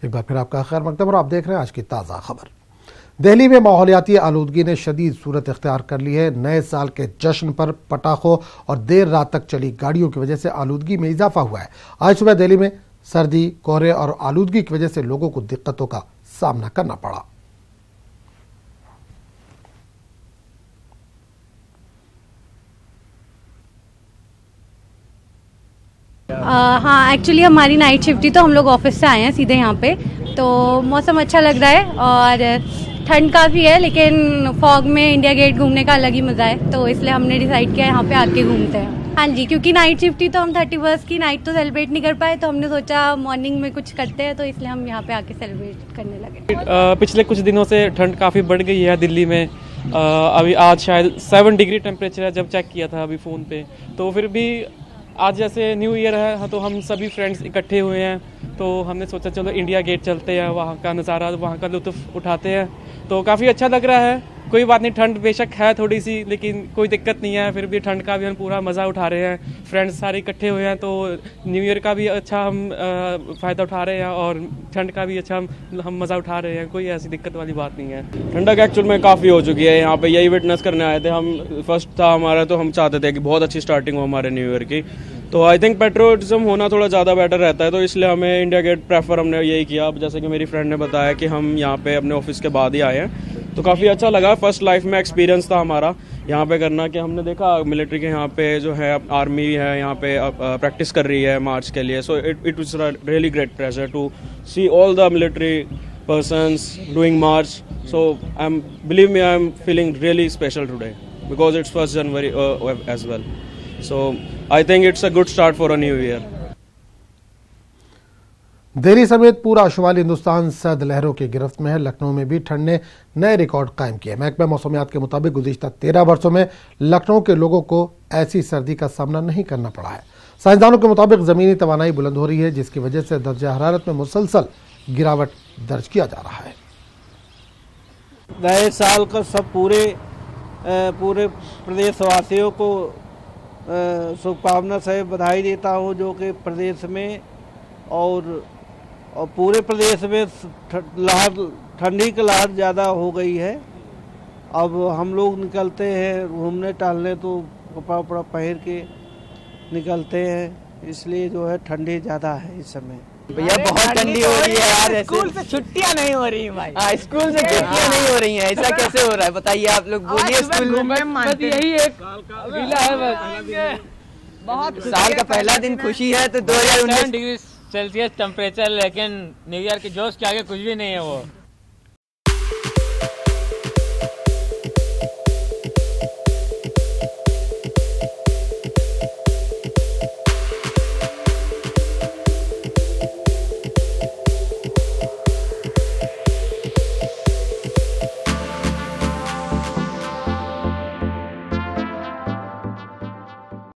एक बार फिर आपका खैर मकदम और आप देख रहे हैं आज की ताज़ा खबर। दिल्ली में माहौलियाती आलूदगी ने शदीद सूरत इख्तियार कर ली है। नए साल के जश्न पर पटाखों और देर रात तक चली गाड़ियों की वजह से आलूदगी में इजाफा हुआ है। आज सुबह दिल्ली में सर्दी, कोहरे और आलूदगी की वजह से लोगों को दिक्कतों का सामना करना पड़ा। हाँ, एक्चुअली हमारी नाइट शिफ्ट थी तो हम लोग ऑफिस से आए हैं सीधे यहाँ पे। तो मौसम अच्छा लग रहा है और ठंड काफ़ी है, लेकिन फॉग में इंडिया गेट घूमने का अलग ही मज़ा है, तो इसलिए हमने डिसाइड किया यहाँ पे आके घूमते हैं। हाँ जी, क्योंकि नाइट शिफ्ट थी तो हम 31st की नाइट तो सेलिब्रेट नहीं कर पाए, तो हमने सोचा मॉर्निंग में कुछ करते हैं, तो इसलिए हम यहाँ पे आके सेलिब्रेट करने लगे। पिछले कुछ दिनों से ठंड काफ़ी बढ़ गई है दिल्ली में। अभी आज शायद 7 डिग्री टेम्परेचर है, जब चेक किया था अभी फ़ोन पे। तो फिर भी आज जैसे न्यू ईयर है तो हम सभी फ्रेंड्स इकट्ठे हुए हैं, तो हमने सोचा चलो इंडिया गेट चलते हैं, वहाँ का नज़ारा, वहाँ का लुत्फ़ उठाते हैं। तो काफ़ी अच्छा लग रहा है। कोई बात नहीं, ठंड बेशक है थोड़ी सी, लेकिन कोई दिक्कत नहीं है। फिर भी ठंड का भी हम पूरा मज़ा उठा रहे हैं। फ्रेंड्स सारे इकट्ठे हुए हैं, तो न्यू ईयर का भी अच्छा हम फ़ायदा उठा रहे हैं और ठंड का भी अच्छा हम मज़ा उठा रहे हैं। कोई ऐसी दिक्कत वाली बात नहीं है। ठंडक एक्चुअल में काफ़ी हो चुकी है यहाँ पे, यही विटनेस करने आए थे हम। फर्स्ट था हमारा, तो हम चाहते थे कि बहुत अच्छी स्टार्टिंग हो हमारे न्यू ईयर की। तो आई थिंक पेट्रोटिज्म होना थोड़ा ज़्यादा बेटर रहता है, तो इसलिए हमें इंडिया गेट प्रेफर हमने यही किया। अब जैसे कि मेरी फ्रेंड ने बताया कि हम यहाँ पे अपने ऑफिस के बाद ही आए हैं, तो काफ़ी अच्छा लगा। फर्स्ट लाइफ में एक्सपीरियंस था हमारा यहाँ पे करना, कि हमने देखा मिलिट्री के यहाँ पे जो है आर्मी है यहाँ पे प्रैक्टिस कर रही है मार्च के लिए। So it was really great pleasure to see all the military persons doing march. So believe me, I'm feeling really special today because it's 1st January as well. So I think it's a good start for a new year. Delhi समेत पूरा शुमाली हिंदुस्तान सर्द लहरों की गिरफ्त में है। लखनऊ में भी ठंड ने नए रिकॉर्ड कायम किए। महकमा मौसमियात के मुताबिक गुज़िश्ता 13 वर्षों में लखनऊ के लोगों को ऐसी सर्दी का सामना नहीं करना पड़ा है। साइंसदानों के मुताबिक ज़मीनी तवानाई बुलंद हो रही है, जिसकी वजह से दर्जा हरारत में मुसलसल गिरावट दर्ज किया जा रहा है। नए साल का सब पूरे प्रदेशवासियों को शुभकामना से बधाई देता हूँ, जो कि प्रदेश में और पूरे प्रदेश में ठंडी की लहर ज़्यादा हो गई है। अब हम लोग निकलते हैं घूमने टहलने तो कपड़ा उपड़ा पहन के निकलते हैं, इसलिए जो है ठंडी ज़्यादा है इस समय। भैया बहुत ठंडी हो रही है यार, स्कूल से छुट्टियां नहीं हो रही भाई। हाँ, स्कूल से छुट्टियां नहीं हो रही हैं, ऐसा कैसे हो रहा है बताइए आप लोग, बोलिए। स्कूल में यही एक गीला है बस। बहुत साल का पहला दिन खुशी है तो 2019 डिग्री सेल्सियस टेम्परेचर, लेकिन न्यू ईयर के जोश के आगे कुछ भी नहीं है वो।